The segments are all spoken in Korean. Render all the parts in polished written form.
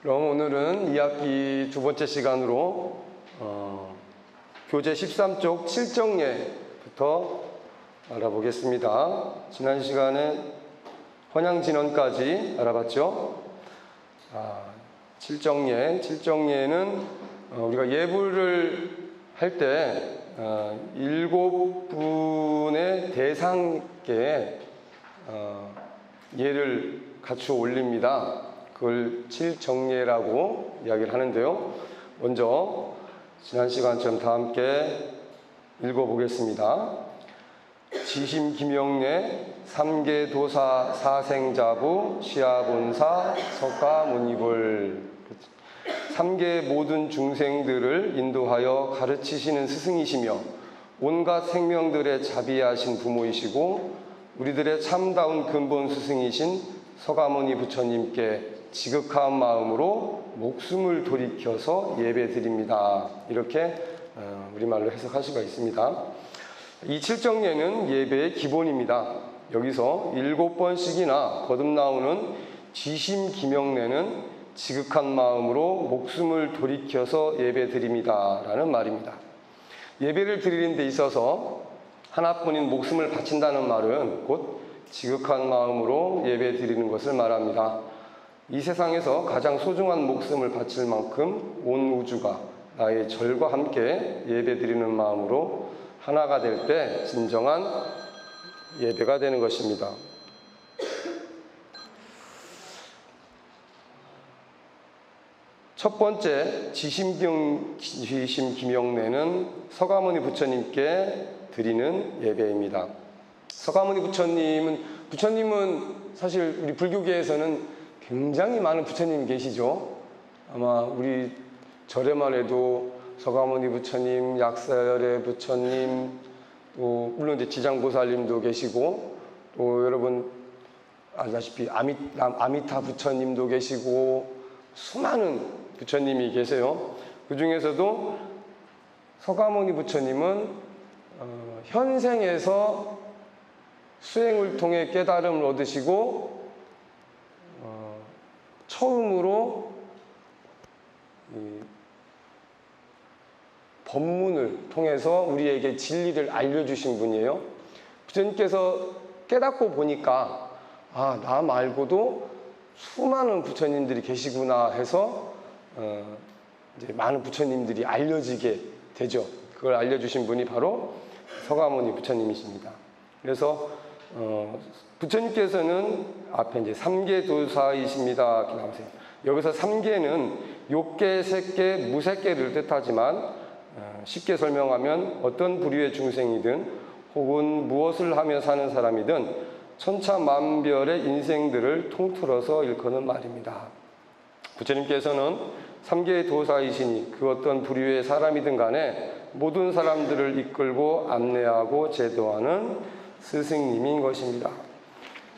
그럼 오늘은 2학기 두 번째 시간으로 교재 13쪽 7정예부터 알아보겠습니다. 지난 시간에 헌양진언까지 알아봤죠. 7정예는 우리가 예불을 할 때 7분의 대상께 예를 갖추어 올립니다. 그걸 7정예라고 이야기를 하는데요. 먼저 지난 시간처럼 다 함께 읽어보겠습니다. 지심김영래 삼계도사 사생자부 시아본사 석가모니불. 삼계 모든 중생들을 인도하여 가르치시는 스승이시며 온갖 생명들의 자비하신 부모이시고 우리들의 참다운 근본 스승이신 서가모니 부처님께 지극한 마음으로 목숨을 돌이켜서 예배드립니다. 이렇게 우리말로 해석할 수가 있습니다. 이 7정예는 예배의 기본입니다. 여기서 7번씩이나 거듭나오는 지심김영래는 지극한 마음으로 목숨을 돌이켜서 예배드립니다 라는 말입니다. 예배를 드리는 데 있어서 하나뿐인 목숨을 바친다는 말은 곧 지극한 마음으로 예배 드리는 것을 말합니다. 이 세상에서 가장 소중한 목숨을 바칠 만큼 온 우주가 나의 절과 함께 예배 드리는 마음으로 하나가 될 때 진정한 예배가 되는 것입니다. 첫 번째 지심김영래는 서가모니 부처님께 드리는 예배입니다. 서가모니 부처님은 사실 우리 불교계에서는 굉장히 많은 부처님이 계시죠. 아마 우리 절에만 해도 서가모니 부처님, 약사열의 부처님, 또 물론 이제 지장보살님도 계시고, 또 여러분 알다시피 아미타 부처님도 계시고 수많은 부처님이 계세요. 그 중에서도 서가모니 부처님은 현생에서 수행을 통해 깨달음을 얻으시고 처음으로 법문을 통해서 우리에게 진리를 알려주신 분이에요. 부처님께서 깨닫고 보니까 나 말고도 수많은 부처님들이 계시구나 해서 이제 많은 부처님들이 알려지게 되죠. 그걸 알려주신 분이 바로 서가모니 부처님이십니다. 그래서 부처님께서는 앞에 이제 삼계도사이십니다 이렇게 나오세요. 여기서 삼계는 욕계, 색계, 무색계를 뜻하지만 쉽게 설명하면 어떤 부류의 중생이든 혹은 무엇을 하며 사는 사람이든 천차만별의 인생들을 통틀어서 일컫는 말입니다. 부처님께서는 삼계의 도사이시니 그 어떤 부류의 사람이든 간에 모든 사람들을 이끌고 안내하고 제도하는 스승님인 것입니다.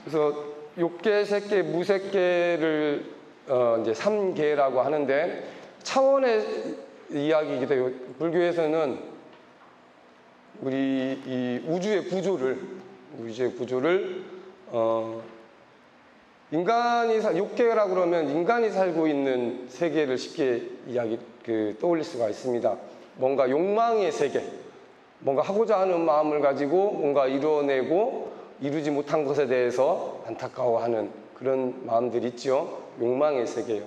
그래서 욕계, 색계, 무색계를 이제 삼계라고 하는데 차원의 이야기이기도 해요. 불교에서는 우리 이 우주의 구조를 욕계라고 그러면 인간이 살고 있는 세계를 쉽게 떠올릴 수가 있습니다. 뭔가 욕망의 세계, 뭔가 하고자 하는 마음을 가지고 뭔가 이루어내고 이루지 못한 것에 대해서 안타까워하는 그런 마음들이 있죠. 욕망의 세계예요.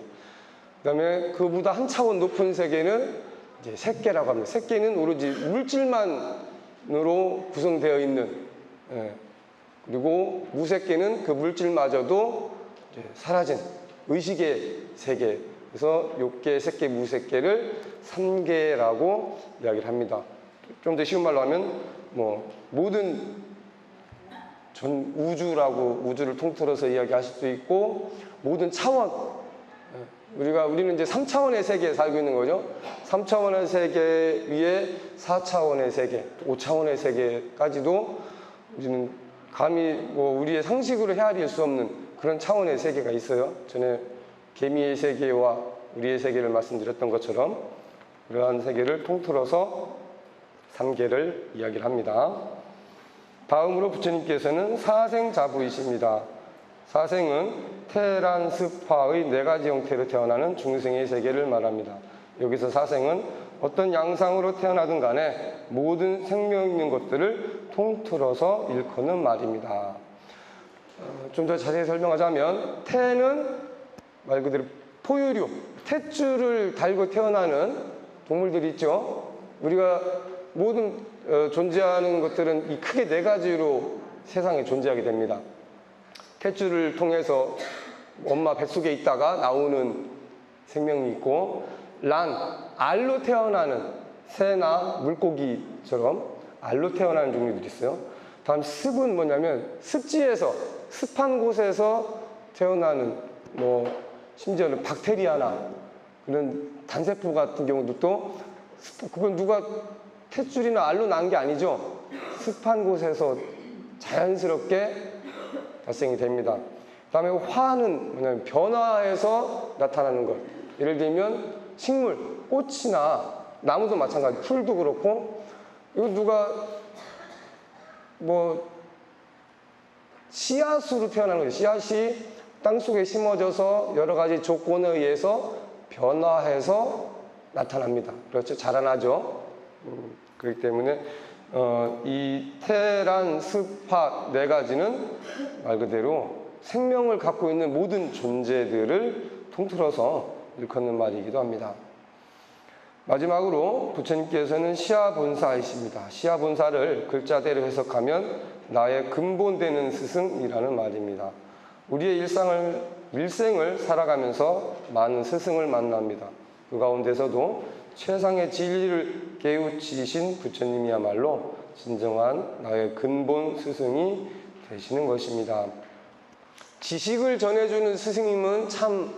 그다음에 그보다 한 차원 높은 세계는 이제 색계라고 합니다. 색계는 오로지 물질만으로 구성되어 있는, 그리고 무색계는 그 물질마저도 이제 사라진 의식의 세계. 그래서 욕계, 색계, 무색계를 삼계라고 이야기를 합니다. 좀 더 쉬운 말로 하면 모든 전 우주를 통틀어서 이야기할 수도 있고 모든 차원, 우리는 이제 3차원의 세계에 살고 있는 거죠. 3차원의 세계 위에 4차원의 세계, 5차원의 세계까지도 우리는 감히 우리의 상식으로 헤아릴 수 없는 그런 차원의 세계가 있어요. 전에 개미의 세계와 우리의 세계를 말씀드렸던 것처럼 그러한 세계를 통틀어서 삼계를 이야기를 합니다. 다음으로 부처님께서는 사생자부이십니다. 사생은 태란, 습화의 네 가지 형태로 태어나는 중생의 세계를 말합니다. 여기서 사생은 어떤 양상으로 태어나든 간에 모든 생명 있는 것들을 통틀어서 일컫는 말입니다. 좀 더 자세히 설명하자면 태는 말 그대로 포유류, 탯줄을 달고 태어나는 동물들이 있죠. 우리가 모든 존재하는 것들은 이 크게 네 가지로 세상에 존재하게 됩니다. 탯줄을 통해서 엄마 뱃속에 있다가 나오는 생명이 있고, 알로 태어나는 새나 물고기처럼 알로 태어나는 종류들이 있어요. 다음 습은 뭐냐면 습지에서, 습한 곳에서 태어나는 심지어는 박테리아나 그런 단세포 같은 경우도 또 그건 누가 탯줄이나 알로 낳은 게 아니죠. 습한 곳에서 자연스럽게 발생이 됩니다. 그 다음에 화는 뭐냐면 변화해서 나타나는 것. 예를 들면 식물, 꽃이나 나무도 마찬가지, 풀도 그렇고, 이거 누가 씨앗으로 태어나는 거죠. 씨앗이 땅속에 심어져서 여러 가지 조건에 의해서 변화해서 나타납니다. 그렇죠. 자라나죠. 그렇기 때문에 이 태란, 습화 네 가지는 말 그대로 생명을 갖고 있는 모든 존재들을 통틀어서 일컫는 말이기도 합니다. 마지막으로 부처님께서는 시아본사이십니다. 시아본사를 글자대로 해석하면 나의 근본되는 스승이라는 말입니다. 우리의 일생을 살아가면서 많은 스승을 만납니다. 그 가운데서도 최상의 진리를 깨우치신 부처님이야말로 진정한 나의 근본 스승이 되시는 것입니다. 지식을 전해주는 스승님은 참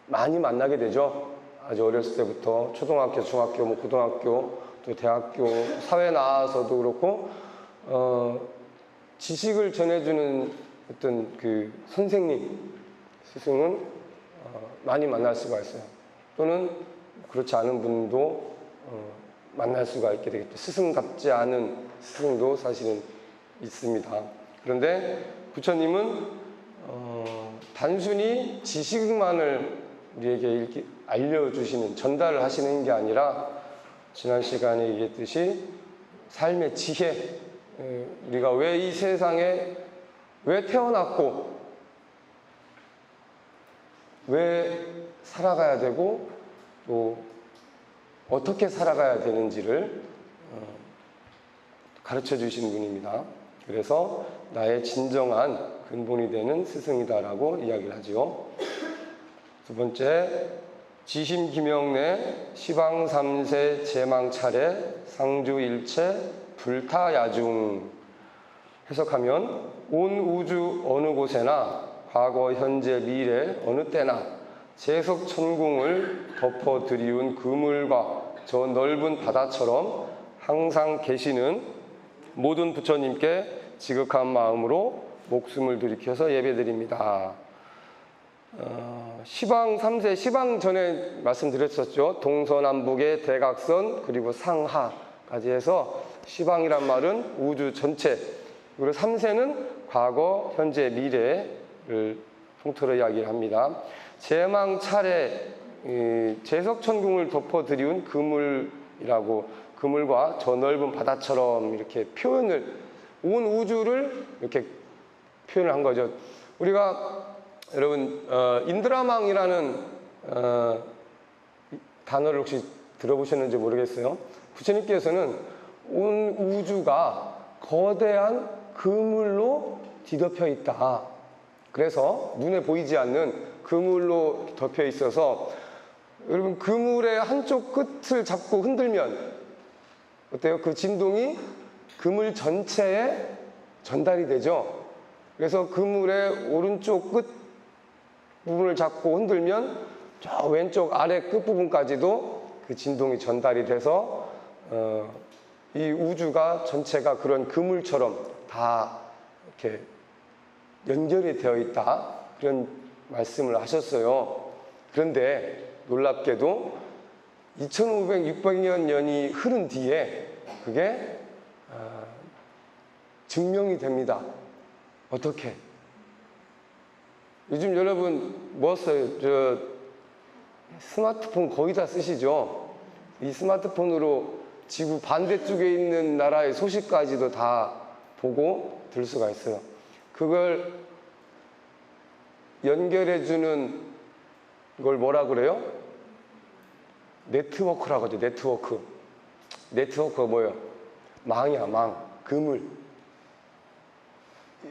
많이 만나게 되죠. 아주 어렸을 때부터 초등학교, 중학교, 고등학교, 또 대학교, 사회 나와서도 그렇고 지식을 전해주는 어떤 그 선생님, 스승은 많이 만날 수가 있어요. 또는 그렇지 않은 분도 만날 수가 있게 되겠죠. 스승답지 않은 스승도 사실은 있습니다. 그런데 부처님은 단순히 지식만을 우리에게 이렇게 알려주시는, 전달을 하시는 게 아니라 지난 시간에 얘기했듯이 삶의 지혜, 우리가 왜 이 세상에 왜 태어났고 왜 살아가야 되고 또 어떻게 살아가야 되는지를 가르쳐 주시는 분입니다. 그래서 나의 진정한 근본이 되는 스승이다라고 이야기를 하죠. 두 번째, 지심기명내 시방삼세 제망차례 상주일체 불타야중. 해석하면 온 우주 어느 곳에나 과거 현재 미래 어느 때나 제석천궁을 덮어드리운 그물과 저 넓은 바다처럼 항상 계시는 모든 부처님께 지극한 마음으로 목숨을 들이켜서 예배드립니다. 시방 3세, 시방 전에 말씀드렸었죠. 동서남북의 대각선 그리고 상하까지 해서 시방이란 말은 우주 전체, 그리고 3세는 과거, 현재, 미래를 통틀어 이야기를 합니다. 제망 차례, 제석천궁을 덮어드리운 그물이라고, 그물과 저 넓은 바다처럼 이렇게 표현을, 온 우주를 이렇게 표현을 한 거죠. 우리가 여러분 인드라망이라는 단어를 혹시 들어보셨는지 모르겠어요. 부처님께서는 온 우주가 거대한 그물로 뒤덮여 있다. 그래서 눈에 보이지 않는 그물로 덮여 있어서 여러분 그물의 한쪽 끝을 잡고 흔들면 어때요? 그 진동이 그물 전체에 전달이 되죠. 그래서 그물의 오른쪽 끝 부분을 잡고 흔들면 저 왼쪽 아래 끝부분까지도 그 진동이 전달이 돼서 이 우주가 전체가 그런 그물처럼 다 이렇게 연결이 되어 있다, 그런 말씀을 하셨어요. 그런데 놀랍게도 2500-600년이 흐른 뒤에 그게 증명이 됩니다. 어떻게? 요즘 여러분 뭐 써요? 저 스마트폰 거의 다 쓰시죠? 이 스마트폰으로 지구 반대쪽에 있는 나라의 소식까지도 다 보고 들 수가 있어요. 그걸 연결해주는 걸 뭐라 그래요? 네트워크라고 하죠. 네트워크. 네트워크가 뭐예요? 망이야, 망. 그물.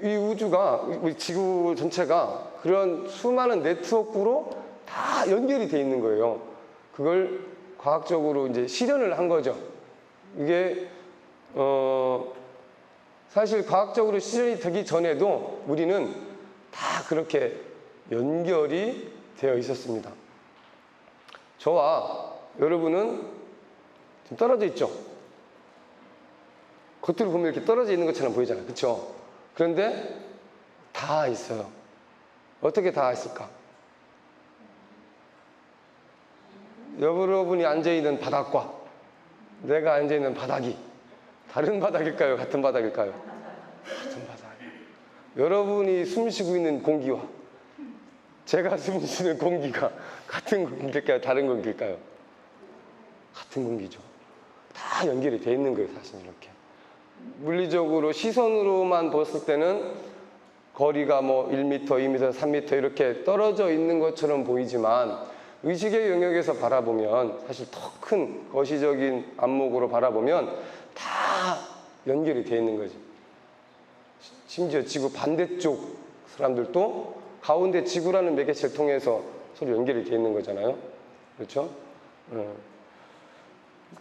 이 우주가, 우리 지구 전체가 그런 수많은 네트워크로 다 연결이 돼 있는 거예요. 그걸 과학적으로 이제 실현을 한 거죠. 이게 사실 과학적으로 실현이 되기 전에도 우리는 다 그렇게 연결이 되어 있었습니다. 저와 여러분은 좀 떨어져 있죠. 겉으로 보면 이렇게 떨어져 있는 것처럼 보이잖아요. 그렇죠? 그런데 다 있어요. 어떻게 다 있을까? 여러분이 앉아있는 바닥과 내가 앉아있는 바닥이 다른 바닥일까요? 같은 바닥일까요? 같은 바닥이에요. 여러분이 숨쉬고 있는 공기와 제가 숨쉬는 공기가 같은 공기일까요? 다른 공기일까요? 같은 공기죠. 다 연결이 돼 있는 거예요, 사실 이렇게. 물리적으로 시선으로만 봤을 때는 거리가 뭐 1m, 2m, 3m 이렇게 떨어져 있는 것처럼 보이지만 의식의 영역에서 바라보면 사실 더 큰 거시적인 안목으로 바라보면 다 연결이 돼 있는 거지. 심지어 지구 반대쪽 사람들도 가운데 지구라는 매개체를 통해서 서로 연결이 돼 있는 거잖아요. 그렇죠?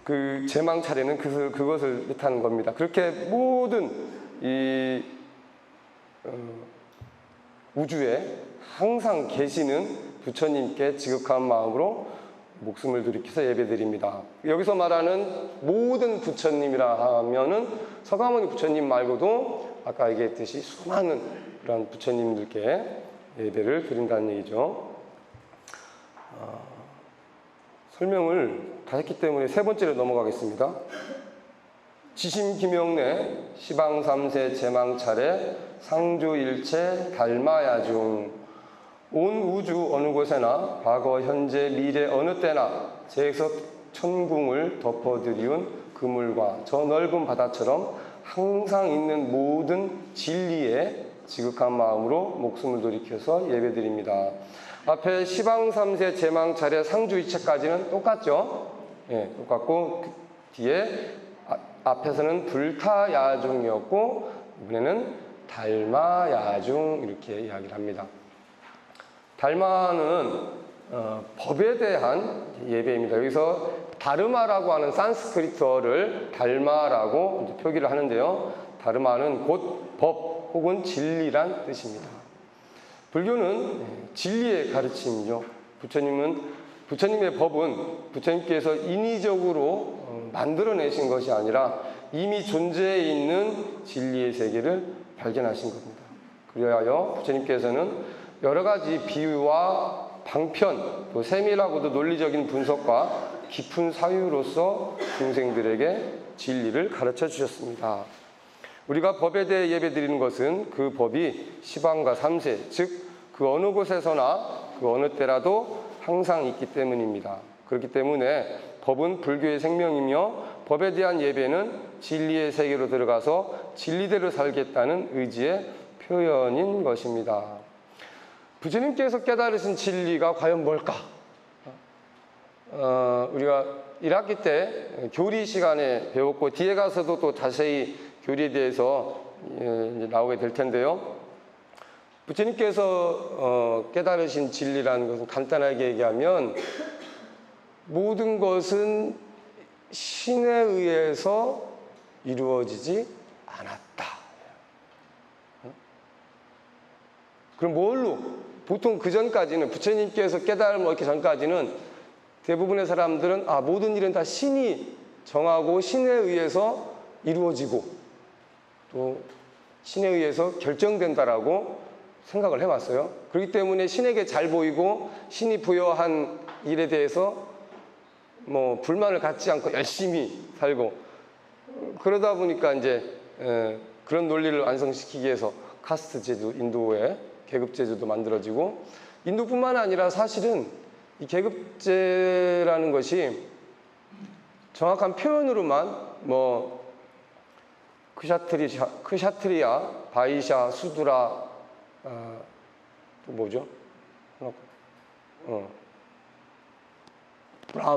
그 제망 차례는 그것을 뜻하는 겁니다. 그렇게 모든 이 우주에 항상 계시는 부처님께 지극한 마음으로 목숨을 돌이켜서 예배드립니다. 여기서 말하는 모든 부처님이라 하면은 서가모니 부처님 말고도 아까 얘기했듯이 수많은 그런 부처님들께 예배를 드린다는 얘기죠. 설명을 다 했기 때문에 세 번째로 넘어가겠습니다. 지심 김영래 시방 3세 제망 차례 상주일체 달마야중 온 우주 어느 곳에나 과거 현재 미래 어느 때나 제에서 천궁을 덮어드리운 그물과 저 넓은 바다처럼 항상 있는 모든 진리에 지극한 마음으로 목숨을 돌이켜서 예배드립니다. 앞에 시방 3세 제망 차례 상주일체까지는 똑같죠? 예, 똑같고 그 뒤에 앞에서는 불타야중이었고 이번에는 달마야중 이렇게 이야기를 합니다. 달마는 법에 대한 예배입니다. 여기서 다르마라고 하는 산스크리트어를 달마라고 표기를 하는데요. 다르마는 곧 법 혹은 진리란 뜻입니다. 불교는 진리의 가르침이죠. 부처님의 법은 부처님께서 인위적으로 만들어내신 것이 아니라 이미 존재해 있는 진리의 세계를 발견하신 겁니다. 그리하여 부처님께서는 여러 가지 비유와 방편, 또 세밀하고도 논리적인 분석과 깊은 사유로서 중생들에게 진리를 가르쳐 주셨습니다. 우리가 법에 대해 예배드리는 것은 그 법이 시방과 3세, 즉 그 어느 곳에서나 그 어느 때라도 항상 있기 때문입니다. 그렇기 때문에 법은 불교의 생명이며 법에 대한 예배는 진리의 세계로 들어가서 진리대로 살겠다는 의지의 표현인 것입니다. 부처님께서 깨달으신 진리가 과연 뭘까? 우리가 1학기 때 교리 시간에 배웠고 뒤에 가서도 또 자세히 교리에 대해서 이제 나오게 될 텐데요. 부처님께서 깨달으신 진리라는 것은 간단하게 얘기하면 모든 것은 신에 의해서 이루어지지 않았다. 그럼 뭘로? 보통 그 전까지는 부처님께서 깨달음을 얻기 전까지는 대부분의 사람들은 모든 일은 다 신이 정하고 신에 의해서 이루어지고 또 신에 의해서 결정된다라고 생각을 해왔어요. 그렇기 때문에 신에게 잘 보이고 신이 부여한 일에 대해서 뭐 불만을 갖지 않고 열심히 살고 그러다 보니까 이제 그런 논리를 완성시키기 위해서 카스트 제도 인도에 계급제도도 만들어지고, 인도뿐만 아니라 사실은 이 계급제라는 것이 정확한 표현으로만 뭐 크샤트리아, 바이샤, 수드라, 또 뭐죠?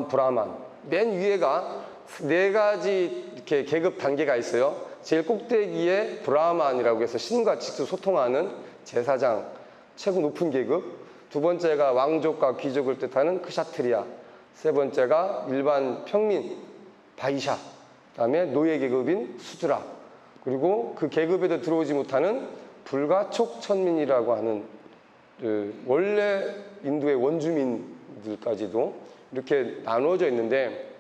브라만. 맨 위에가 네 가지 이렇게 계급 단계가 있어요. 제일 꼭대기에 브라만이라고 해서 신과 직접 소통하는 제사장, 최고 높은 계급. 두 번째가 왕족과 귀족을 뜻하는 크샤트리아. 세 번째가 일반 평민, 바이샤. 그다음에 노예 계급인 수드라. 그리고 그 계급에도 들어오지 못하는 불가촉 천민이라고 하는 원래 인도의 원주민들까지도 이렇게 나누어져 있는데,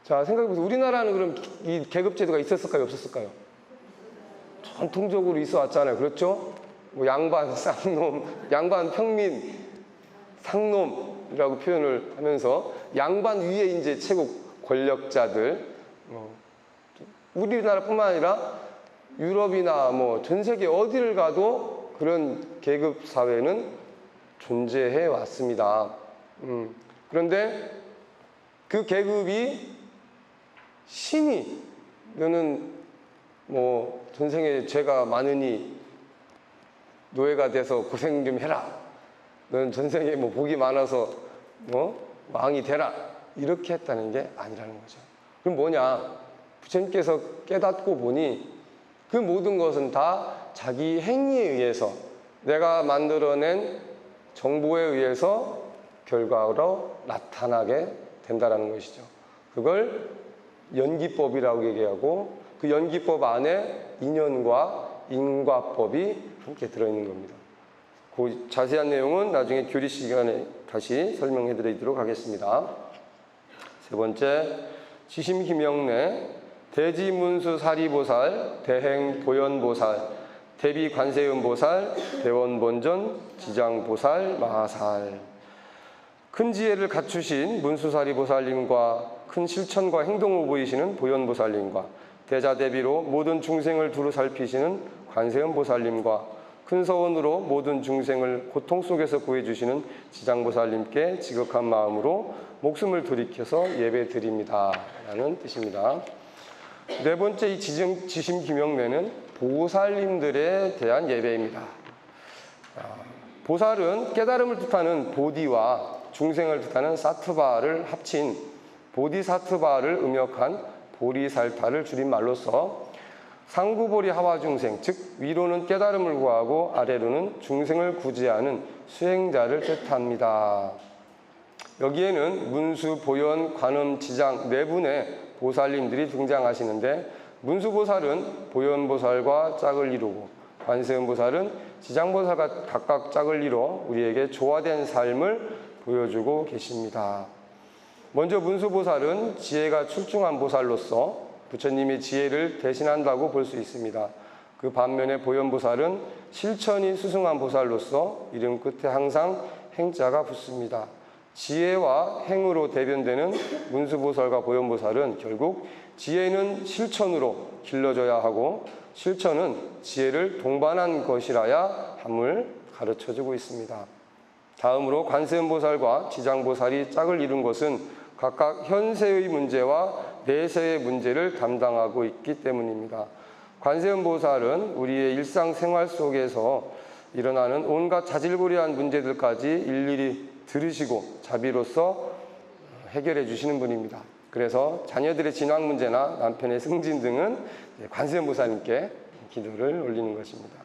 자, 생각해보세요. 우리나라는 그럼 이 계급제도가 있었을까요? 없었을까요? 전통적으로 있어 왔잖아요. 그렇죠? 뭐 양반, 쌍놈, 양반, 평민, 상놈이라고 표현을 하면서 양반 위에 이제 최고 권력자들, 우리나라뿐만 아니라 유럽이나 뭐 전 세계 어디를 가도 그런 계급 사회는 존재해 왔습니다. 그런데 그 계급이 신이 너는 뭐 전생에 죄가 많으니 노예가 돼서 고생 좀 해라. 너는 전생에 뭐 복이 많아서 뭐 왕이 되라. 이렇게 했다는 게 아니라는 거죠. 그럼 뭐냐? 부처님께서 깨닫고 보니 그 모든 것은 다 자기 행위에 의해서, 내가 만들어낸 정보에 의해서 결과로 나타나게 된다는 것이죠. 그걸 연기법이라고 얘기하고, 그 연기법 안에 인연과 인과법이 함께 들어있는 겁니다. 그 자세한 내용은 나중에 교리 시간에 다시 설명해 드리도록 하겠습니다. 세 번째, 지심희명내 대지문수사리보살, 대행보현보살, 대비관세음보살, 대원본전, 지장보살, 마살. 큰 지혜를 갖추신 문수사리보살님과 큰 실천과 행동을 보이시는 보현보살님과 대자대비로 모든 중생을 두루 살피시는 관세음보살님과 큰 서원으로 모든 중생을 고통 속에서 구해주시는 지장보살님께 지극한 마음으로 목숨을 돌이켜서 예배드립니다 라는 뜻입니다. 네 번째, 이 지심기명례는 보살님들에 대한 예배입니다. 보살은 깨달음을 뜻하는 보디와 중생을 뜻하는 사트바를 합친 보디사트바를 음역한 보리살타를 줄임말로써 상구보리 하와중생, 즉 위로는 깨달음을 구하고 아래로는 중생을 구제하는 수행자를 뜻합니다. 여기에는 문수, 보현, 관음, 지장 네 분의 보살님들이 등장하시는데, 문수보살은 보현보살과 짝을 이루고 관세음보살은 지장보살과 각각 짝을 이뤄 우리에게 조화된 삶을 보여주고 계십니다. 먼저 문수보살은 지혜가 출중한 보살로서 부처님의 지혜를 대신한다고 볼 수 있습니다. 그 반면에 보현보살은 실천이 수승한 보살로서 이름 끝에 항상 행자가 붙습니다. 지혜와 행으로 대변되는 문수보살과 보현보살은 결국 지혜는 실천으로 길러져야 하고 실천은 지혜를 동반한 것이라야 함을 가르쳐주고 있습니다. 다음으로 관세음보살과 지장보살이 짝을 이룬 것은 각각 현세의 문제와 내세의 문제를 담당하고 있기 때문입니다. 관세음보살은 우리의 일상생활 속에서 일어나는 온갖 자질구레한 문제들까지 일일이 들으시고 자비로서 해결해 주시는 분입니다. 그래서 자녀들의 진학 문제나 남편의 승진 등은 관세음보살님께 기도를 올리는 것입니다.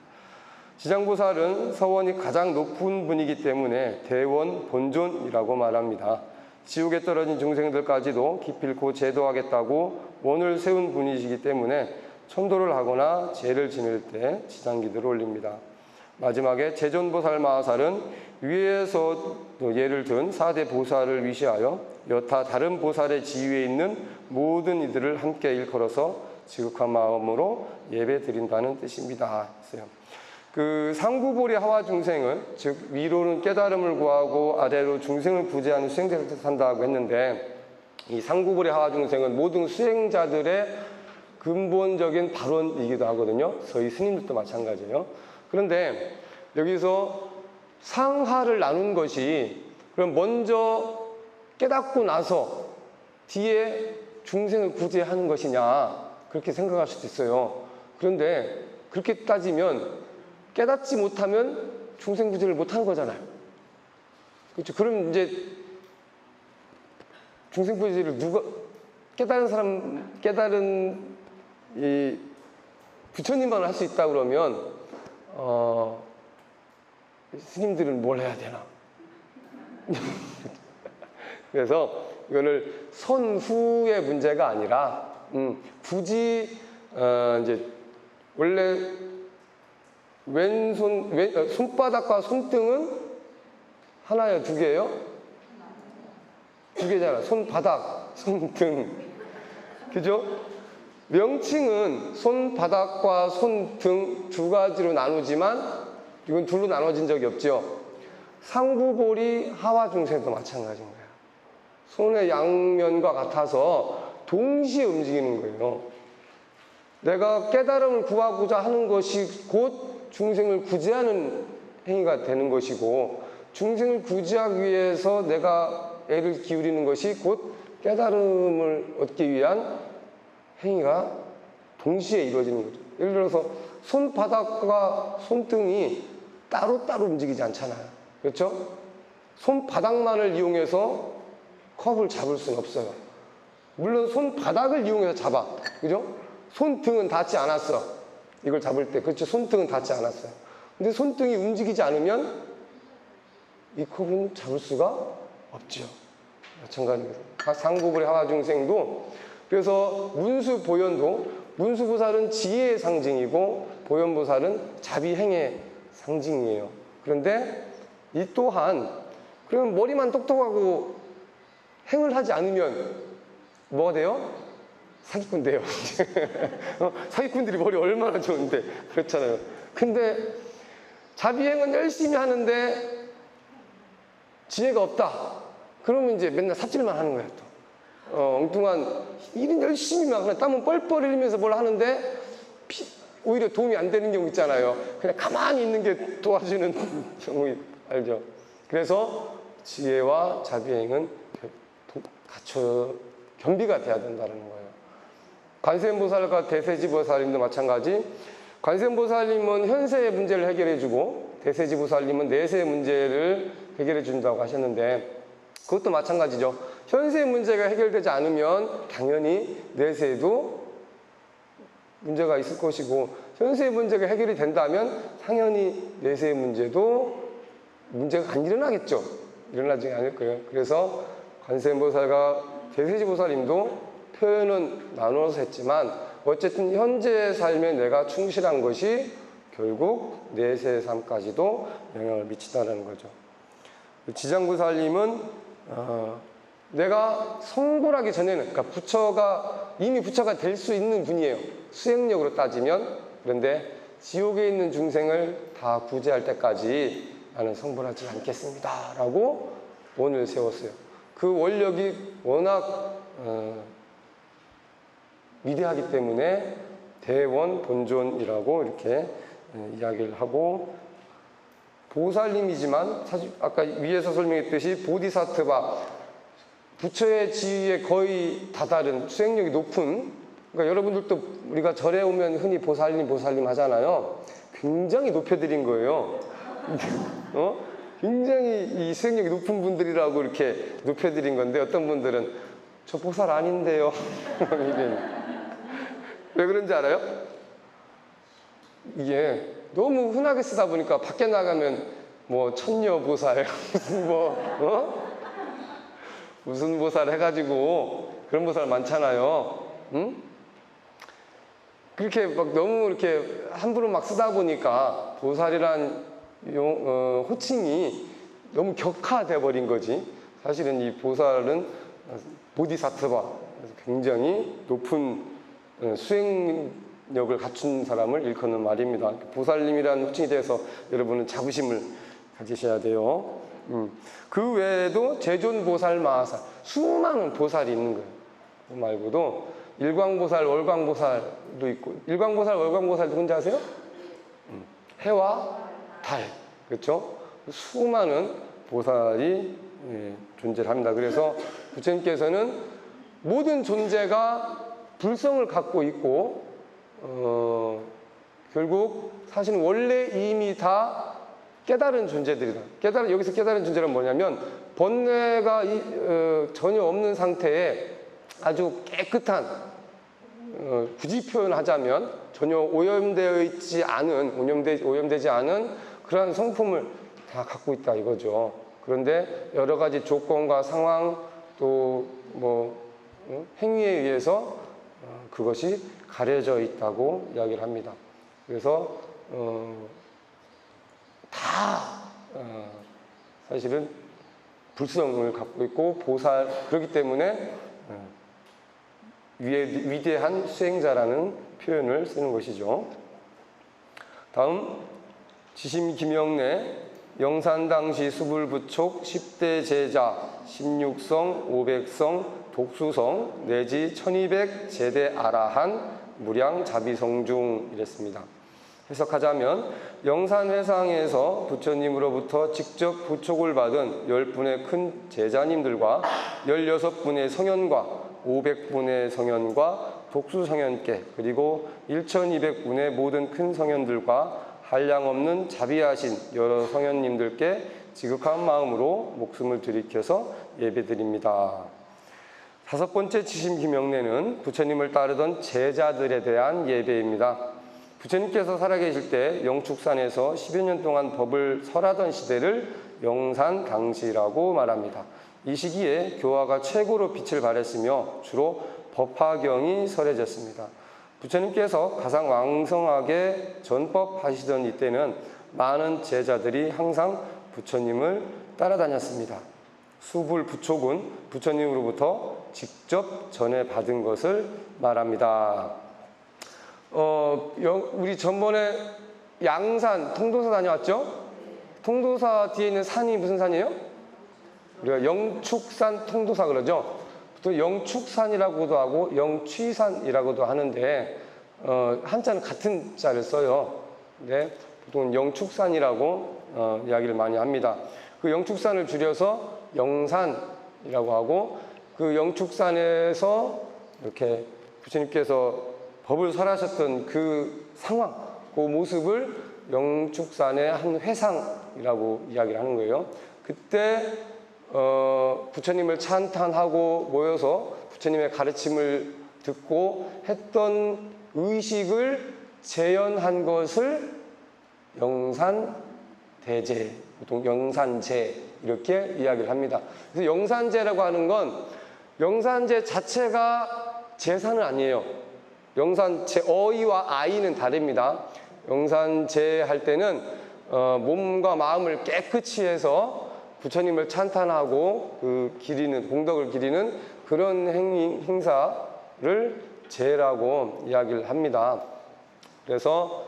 지장보살은 서원이 가장 높은 분이기 때문에 대원 본존이라고 말합니다. 지옥에 떨어진 중생들까지도 기필코 제도하겠다고 원을 세운 분이시기 때문에 천도를 하거나 제를 지낼 때 지장기도를 올립니다. 마지막에 제존보살 마하살은 위에서 예를 든 4대 보살을 위시하여 여타 다른 보살의 지위에 있는 모든 이들을 함께 일컬어서 지극한 마음으로 예배 드린다는 뜻입니다. 그 상구보리 하와 중생은, 즉 위로는 깨달음을 구하고 아래로 중생을 구제하는 수행자를 뜻한다고 했는데, 이 상구보리 하와 중생은 모든 수행자들의 근본적인 발원이기도 하거든요. 저희 스님들도 마찬가지예요. 그런데 여기서 상하를 나눈 것이 그럼 먼저 깨닫고 나서 뒤에 중생을 구제하는 것이냐 그렇게 생각할 수도 있어요. 그런데 그렇게 따지면 깨닫지 못하면 중생 구제를 못하는 거잖아요. 그렇죠? 그럼 이제 중생 구제를 누가 깨달은 이 부처님만 할 수 있다 그러면 스님들은 뭘 해야 되나? 그래서 이거를 선후의 문제가 아니라 굳이 이제 원래 손바닥과 손등은 하나예요, 두 개예요? 두 개잖아. 손바닥, 손등. 그죠? 명칭은 손바닥과 손등 두 가지로 나누지만 이건 둘로 나눠진 적이 없죠. 상부보리 하와중생도 마찬가지인 거예요. 손의 양면과 같아서 동시에 움직이는 거예요. 내가 깨달음을 구하고자 하는 것이 곧 중생을 구제하는 행위가 되는 것이고, 중생을 구제하기 위해서 내가 애를 기울이는 것이 곧 깨달음을 얻기 위한 행위가 동시에 이루어지는 거죠. 예를 들어서 손바닥과 손등이 따로따로 움직이지 않잖아요. 그렇죠? 손바닥만을 이용해서 컵을 잡을 수는 없어요. 물론 손바닥을 이용해서 잡아. 그죠? 손등은 닿지 않았어. 이걸 잡을 때. 그렇죠? 손등은 닿지 않았어요. 근데 손등이 움직이지 않으면 이 컵은 잡을 수가 없죠. 마찬가지입니다. 상부보리 하와중생도 그래서 문수보현도 문수보살은 지혜의 상징이고 보현보살은 자비행의 상징이에요. 그런데 이 또한 그러면 머리만 똑똑하고 행을 하지 않으면 뭐가 돼요? 사기꾼 돼요. 사기꾼들이 머리 얼마나 좋은데 그렇잖아요. 근데 자비행은 열심히 하는데 지혜가 없다. 그러면 이제 맨날 삽질만 하는 거야 또. 엉뚱한 일은 열심히 막 그냥 땀은 뻘뻘 흘리면서 뭘 하는데 오히려 도움이 안 되는 경우 있잖아요. 그냥 가만히 있는 게 도와주는 경우 알죠? 그래서 지혜와 자비행은 갖춰 겸비가 돼야 된다는 거예요. 관세음보살과 대세지보살님도 마찬가지. 관세음보살님은 현세의 문제를 해결해주고 대세지보살님은 내세의 문제를 해결해준다고 하셨는데 그것도 마찬가지죠. 현세의 문제가 해결되지 않으면 당연히 내세에도 문제가 있을 것이고 현세의 문제가 해결이 된다면 당연히 내세의 문제도 문제가 안 일어나겠죠. 일어나지 않을 거예요. 그래서 관세음보살과 대세지보살님도 표현은 나눠서 했지만 어쨌든 현재 삶에 내가 충실한 것이 결국 내세의 삶까지도 영향을 미친다는 거죠. 지장보살님은 내가 성불하기 전에는 그러니까 이미 부처가 될 수 있는 분이에요. 수행력으로 따지면. 그런데 지옥에 있는 중생을 다 구제할 때까지 나는 성불하지 않겠습니다 라고 원을 세웠어요. 그 원력이 워낙 위대하기 때문에 대원 본존이라고 이렇게 이야기를 하고, 보살님이지만 사실 아까 위에서 설명했듯이 보디사트바 부처의 지위에 거의 다다른 수행력이 높은, 그러니까 여러분들도 우리가 절에 오면 흔히 보살님 하잖아요. 굉장히 높여드린 거예요. 굉장히 이 수행력이 높은 분들이라고 이렇게 높여드린 건데 어떤 분들은 저 보살 아닌데요. 왜 그런지 알아요? 이게 너무 흔하게 쓰다 보니까 밖에 나가면 뭐 천녀보살 무슨 보살 해가지고 그런 보살 많잖아요. 응? 그렇게 막 너무 이렇게 함부로 막 쓰다 보니까 보살이란 호칭이 너무 격화돼 버린 거지. 사실은 이 보살은 보디사트바, 굉장히 높은 수행력을 갖춘 사람을 일컫는 말입니다. 보살님이라는 호칭에 대해서 여러분은 자부심을 가지셔야 돼요. 그 외에도 제존보살, 마하살, 수많은 보살이 있는 거예요. 그 말고도 일광보살, 월광보살도 있고, 일광보살, 월광보살 누군지 아세요? 해와 달. 그렇죠? 수많은 보살이 존재를 합니다. 그래서 부처님께서는 모든 존재가 불성을 갖고 있고 결국 사실은 원래 이미 다 깨달은 존재들이다. 여기서 깨달은 존재는 뭐냐면 번뇌가 전혀 없는 상태에 아주 깨끗한 굳이 표현하자면 전혀 오염되지 않은 그러한 성품을 다 갖고 있다 이거죠. 그런데 여러 가지 조건과 상황 또 행위에 의해서 그것이 가려져 있다고 이야기를 합니다. 그래서 사실은 불성을 갖고 있고 그렇기 때문에 위대한 수행자라는 표현을 쓰는 것이죠. 다음 지심김영래 영산당시 수불부촉 10대 제자 16성 500성 독수성 내지 1200 제대 아라한 무량 자비성중 이랬습니다. 해석하자면 영산회상에서 부처님으로부터 직접 부촉을 받은 10분의 큰 제자님들과 16분의 성현과 500분의 성현과 독수성현께 그리고 1200분의 모든 큰 성현들과 한량없는 자비하신 여러 성현님들께 지극한 마음으로 목숨을 들이켜서 예배드립니다. 다섯 번째 지심김영래는 부처님을 따르던 제자들에 대한 예배입니다. 부처님께서 살아계실 때 영축산에서 10여 년 동안 법을 설하던 시대를 영산당시라고 말합니다. 이 시기에 교화가 최고로 빛을 발했으며 주로 법화경이 설해졌습니다. 부처님께서 가장 왕성하게 전법하시던 이때는 많은 제자들이 항상 부처님을 따라다녔습니다. 수불부촉은 부처님으로부터 직접 전해받은 것을 말합니다. 우리 전번에 양산, 통도사 다녀왔죠? 통도사 뒤에 있는 산이 무슨 산이에요? 우리가 영축산 통도사 그러죠? 또 영축산이라고도 하고 영취산이라고도 하는데 한자는 같은 자를 써요. 근데 보통 영축산이라고 이야기를 많이 합니다. 그 영축산을 줄여서 영산이라고 하고 그 영축산에서 이렇게 부처님께서 법을 설하셨던 그 상황, 그 모습을 영축산의 한 회상이라고 이야기를 하는 거예요. 그때 부처님을 찬탄하고 모여서 부처님의 가르침을 듣고 했던 의식을 재현한 것을 영산대제, 보통 영산제 이렇게 이야기를 합니다. 그래서 영산제라고 하는 건 영산제 자체가 제사는 아니에요. 영산제 어이와 아이는 다릅니다. 영산제 할 때는 몸과 마음을 깨끗이 해서 부처님을 찬탄하고 그 기리는 공덕을 기리는 그런 행사를 제라고 이야기를 합니다. 그래서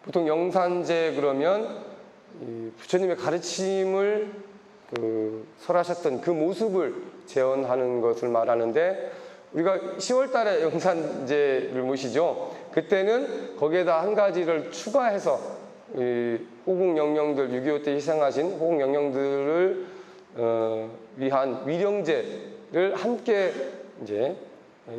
보통 영산제 그러면 부처님의 가르침을 설하셨던 그 모습을 재현하는 것을 말하는데 우리가 10월 달에 영산제를 모시죠. 그때는 거기에다 한 가지를 추가해서 호국영령들 6.25 때 희생하신 호국영령들을 위한 위령제를 함께 이제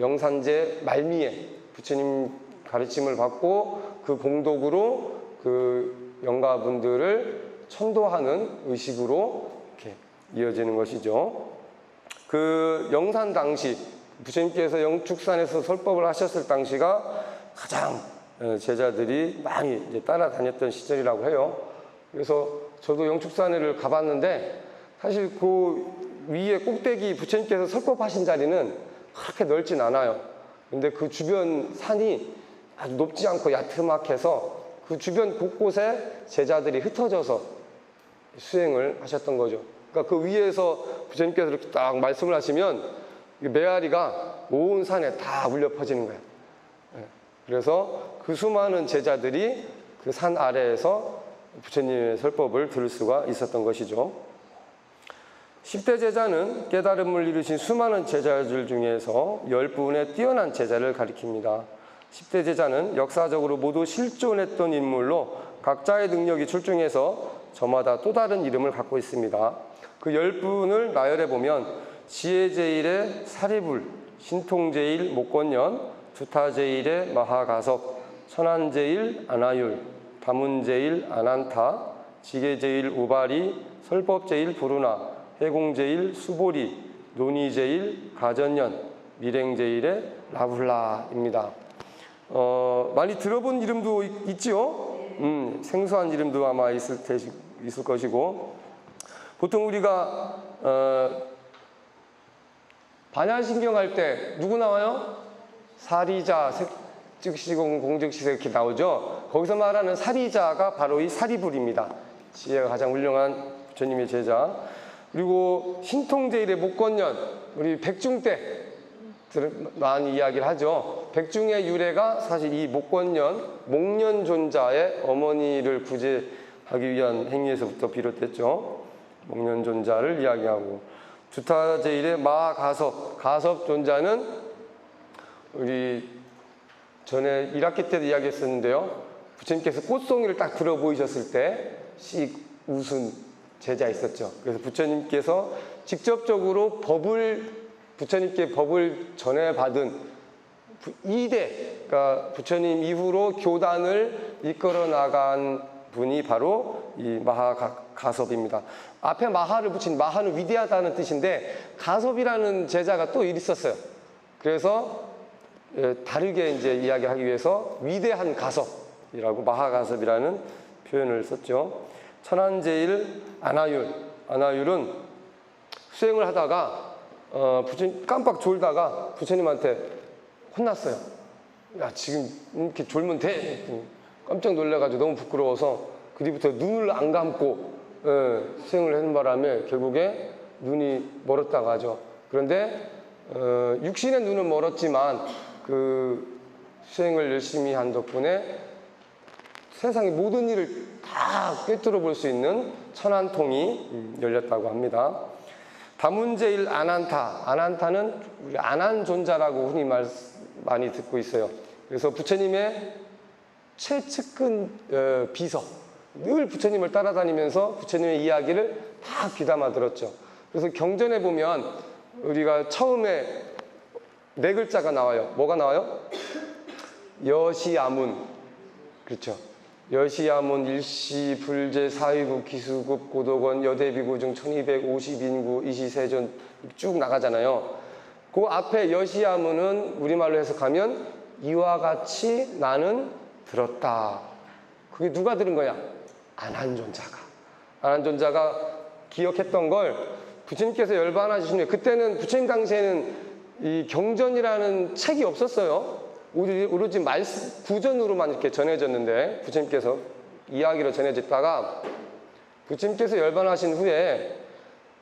영산제 말미에 부처님 가르침을 받고 그 공덕으로 그 영가분들을 천도하는 의식으로 이렇게 이어지는 것이죠. 그 영산 당시 부처님께서 영축산에서 설법을 하셨을 당시가 가장 제자들이 많이 이제 따라다녔던 시절이라고 해요. 그래서 저도 영축산을 가봤는데 사실 그 위에 꼭대기 부처님께서 설법하신 자리는 그렇게 넓진 않아요. 근데 그 주변 산이 아주 높지 않고 야트막해서 그 주변 곳곳에 제자들이 흩어져서 수행을 하셨던 거죠. 그러니까 그 위에서 부처님께서 이렇게 딱 말씀을 하시면 메아리가 온 산에 다 울려 퍼지는 거예요. 그래서 그 수많은 제자들이 그 산 아래에서 부처님의 설법을 들을 수가 있었던 것이죠. 10대 제자는 깨달음을 이루신 수많은 제자들 중에서 10분의 뛰어난 제자를 가리킵니다. 10대 제자는 역사적으로 모두 실존했던 인물로 각자의 능력이 출중해서 저마다 또 다른 이름을 갖고 있습니다. 그 10분을 나열해 보면 지혜제일의 사리불, 신통제일 목권년, 두타제일의 마하가섭, 천안제일 아나율, 다문제일 아난타, 지게제일 우바리, 설법제일 부르나, 해공제일 수보리, 논이제일 가전년, 밀행제일의 라훌라입니다. 많이 들어본 이름도 있지요? 생소한 이름도 아마 있을 것이고, 보통 우리가 반야신경 할 때 누구 나와요? 사리자, 색즉시공, 공즉시색 이렇게 나오죠. 거기서 말하는 사리자가 바로 이 사리불입니다. 지혜가 가장 훌륭한 부처님의 제자. 그리고 신통제일의 목권년, 우리 백중 때 많이 이야기를 하죠. 백중의 유래가 사실 이 목권년, 목년존자의 어머니를 구제하기 위한 행위에서부터 비롯됐죠. 목년존자를 이야기하고, 두타제일의 마가섭, 가섭존자는 우리 전에 1학기 때도 이야기했었는데요. 부처님께서 꽃송이를 딱 들어 보이셨을 때 씩 웃은 제자 있었죠. 그래서 부처님께서 직접적으로 부처님께 법을 전해받은 2대, 그러니까 부처님 이후로 교단을 이끌어 나간 분이 바로 이 마하가섭입니다. 앞에 마하를 붙인, 마하는 위대하다는 뜻인데 가섭이라는 제자가 또 있었어요. 그래서 다르게 이제 이야기하기 위해서 위대한 가섭이라고 마하가섭이라는 표현을 썼죠. 천안제일 아나율은 수행을 하다가 부처님 깜빡 졸다가 부처님한테 혼났어요. 야, 지금 이렇게 졸면 돼. 깜짝 놀라가지고 너무 부끄러워서 그 뒤부터 눈을 안 감고 수행을 하는 바람에 결국에 눈이 멀었다고 하죠. 그런데 육신의 눈은 멀었지만 그 수행을 열심히 한 덕분에 세상의 모든 일을 다 꿰뚫어 볼 수 있는 천안통이 열렸다고 합니다. 다문제일 아난타는 우리 아난존자라고 흔히 많이 듣고 있어요. 그래서 부처님의 최측근 비서, 늘 부처님을 따라다니면서 부처님의 이야기를 다 귀담아 들었죠. 그래서 경전에 보면 우리가 처음에 4글자가 나와요. 뭐가 나와요? 여시아문. 그렇죠. 여시아문, 일시, 불제, 사위국, 기수국, 고도건, 여대비구 중 1250인구, 이시세존 쭉 나가잖아요. 그 앞에 여시아문은 우리말로 해석하면 이와 같이 나는 들었다. 그게 누가 들은 거야? 아난존자가 기억했던 걸 부처님께서 열반하시는, 그때는 부처님 당시에는 이 경전이라는 책이 없었어요. 오로지 구전으로만 이렇게 전해졌는데 부처님께서 이야기로 전해졌다가 부처님께서 열반하신 후에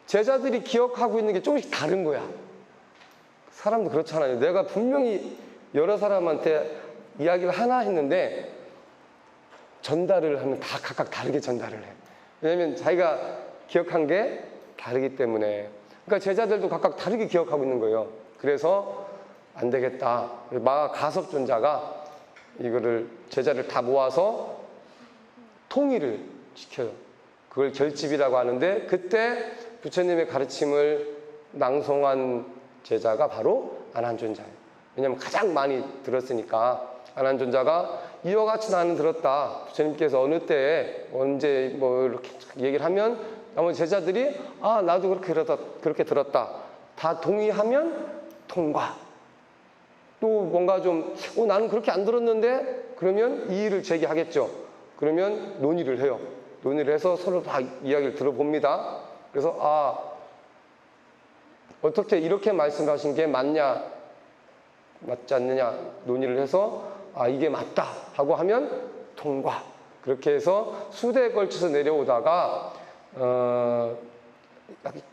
제자들이 기억하고 있는 게 조금씩 다른 거야. 사람도 그렇잖아요. 내가 분명히 여러 사람한테 이야기를 하나 했는데 전달을 하면 다 각각 다르게 전달을 해. 왜냐면 자기가 기억한 게 다르기 때문에. 그러니까 제자들도 각각 다르게 기억하고 있는 거예요. 그래서 안 되겠다. 마가섭존자가 이거를 제자를 다 모아서 통일을 시켜요. 그걸 결집이라고 하는데, 그때 부처님의 가르침을 낭송한 제자가 바로 아난존자예요. 왜냐하면 가장 많이 들었으니까. 아난존자가 이와 같이 나는 들었다. 부처님께서 어느 때에 언제 뭐 이렇게 얘기를 하면 나머지 제자들이 나도 그렇게 들었다. 다 동의하면 통과. 또 뭔가 좀 나는 그렇게 안 들었는데, 그러면 이의를 제기하겠죠. 그러면 논의를 해요. 논의를 해서 서로 다 이야기를 들어봅니다. 그래서 어떻게 이렇게 말씀하신 게 맞냐 맞지 않느냐 논의를 해서 이게 맞다 하고 하면 통과. 그렇게 해서 수대에 걸쳐서 내려오다가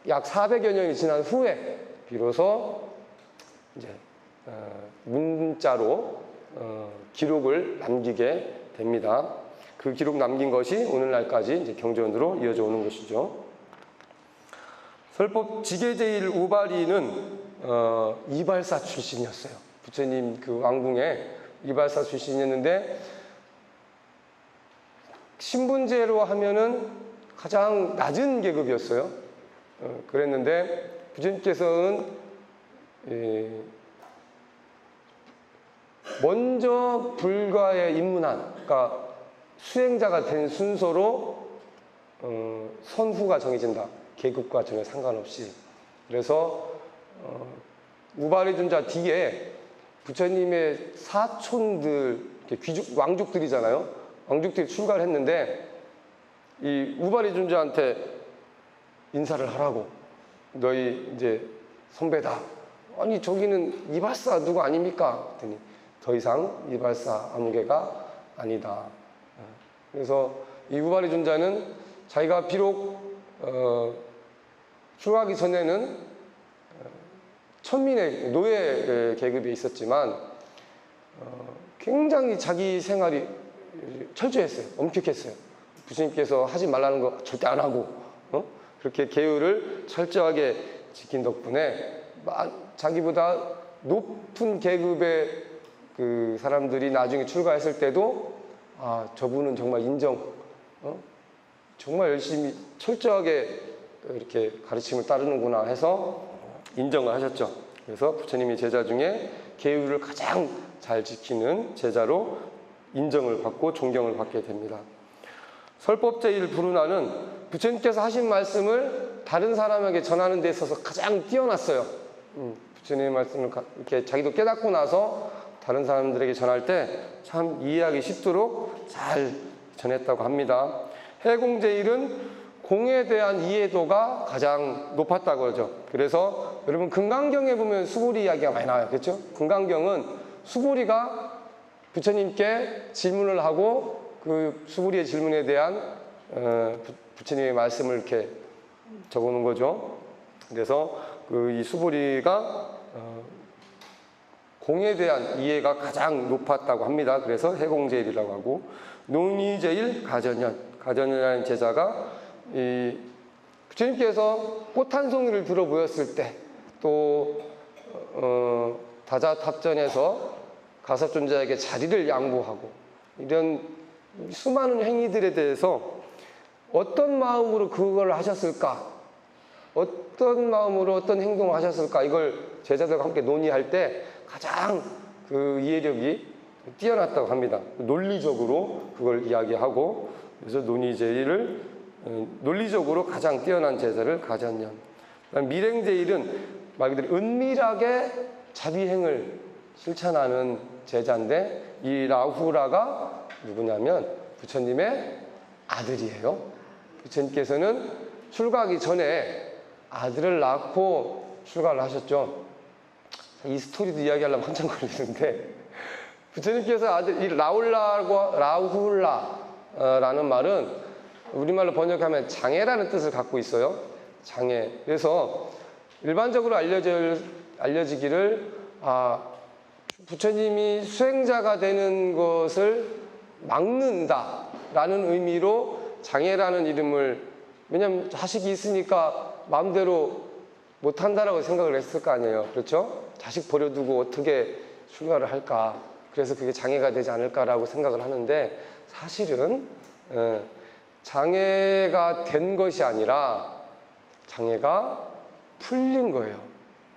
약 400여 년이 지난 후에 비로소 이제 문자로 기록을 남기게 됩니다. 그 기록 남긴 것이 오늘날까지 이제 경전으로 이어져 오는 것이죠. 설법 지게제일 우바리는 이발사 출신이었어요. 부처님 그 왕궁에 이발사 출신이었는데 신분제로 하면은 가장 낮은 계급이었어요. 그랬는데 부처님께서는 먼저 불가에 입문한, 그러니까 수행자가 된 순서로 선후가 정해진다. 계급과 전혀 상관없이. 그래서 우발이존자 뒤에 부처님의 사촌들, 귀족, 왕족들이잖아요. 왕족들이 출가를 했는데 이 우발이존자한테 인사를 하라고. 너희 이제 선배다. 아니 저기는 이발사 누구 아닙니까? 그랬더니 더 이상 이발사 아무개가 아니다. 그래서 이 우발이존자는 자기가 비록 출가하기 전에는 천민의 노예 계급에 있었지만 굉장히 자기 생활이 철저했어요. 엄격했어요. 부처님께서 하지 말라는 거 절대 안 하고 그렇게 계율을 철저하게 지킨 덕분에 자기보다 높은 계급의 그 사람들이 나중에 출가했을 때도 아 저분은 정말 정말 열심히 철저하게 이렇게 가르침을 따르는구나 해서 인정을 하셨죠. 그래서 부처님이 제자 중에 계율을 가장 잘 지키는 제자로 인정을 받고 존경을 받게 됩니다. 설법제일 불운하는 부처님께서 하신 말씀을 다른 사람에게 전하는 데 있어서 가장 뛰어났어요. 부처님의 말씀을 이렇게 자기도 깨닫고 나서 다른 사람들에게 전할 때 참 이해하기 쉽도록 잘 전했다고 합니다. 해공제일은 공에 대한 이해도가 가장 높았다고 그러죠. 그래서 여러분 금강경에 보면 수고리 이야기가 많이 나와요. 그렇죠? 금강경은 수고리가 부처님께 질문을 하고 그 수고리의 질문에 대한 부처님의 말씀을 이렇게 적어놓은 거죠. 그래서 이 수고리가 공에 대한 이해가 가장 높았다고 합니다. 그래서 해공제일이라고 하고 논의제일 가전이라는 제자가 이 부처님께서 꽃 한 송이를 들어 보였을 때 또 다자탑전에서 가섭존자에게 자리를 양보하고 이런 수많은 행위들에 대해서 어떤 마음으로 그걸 하셨을까? 어떤 마음으로 어떤 행동을 하셨을까? 이걸 제자들과 함께 논의할 때 가장 그 이해력이 뛰어났다고 합니다. 논리적으로 그걸 이야기하고 그래서 논의제일을 논리적으로 가장 뛰어난 제자를 가졌냐. 밀행제일은 말 그대로 은밀하게 자비행을 실천하는 제자인데 이 라후라가 누구냐면 부처님의 아들이에요. 부처님께서는 출가하기 전에 아들을 낳고 출가를 하셨죠. 이 스토리도 이야기하려면 한참 걸리는데 부처님께서 아들 이 라후라라는 말은 우리말로 번역하면 장애라는 뜻을 갖고 있어요. 장애. 그래서 일반적으로 알려지기를 부처님이 수행자가 되는 것을 막는다라는 의미로 장애라는 이름을, 왜냐하면 자식이 있으니까 마음대로 못한다라고 생각을 했을 거 아니에요. 그렇죠? 자식 버려두고 어떻게 출가를 할까. 그래서 그게 장애가 되지 않을까라고 생각을 하는데 사실은 장애가 된 것이 아니라 장애가 풀린 거예요.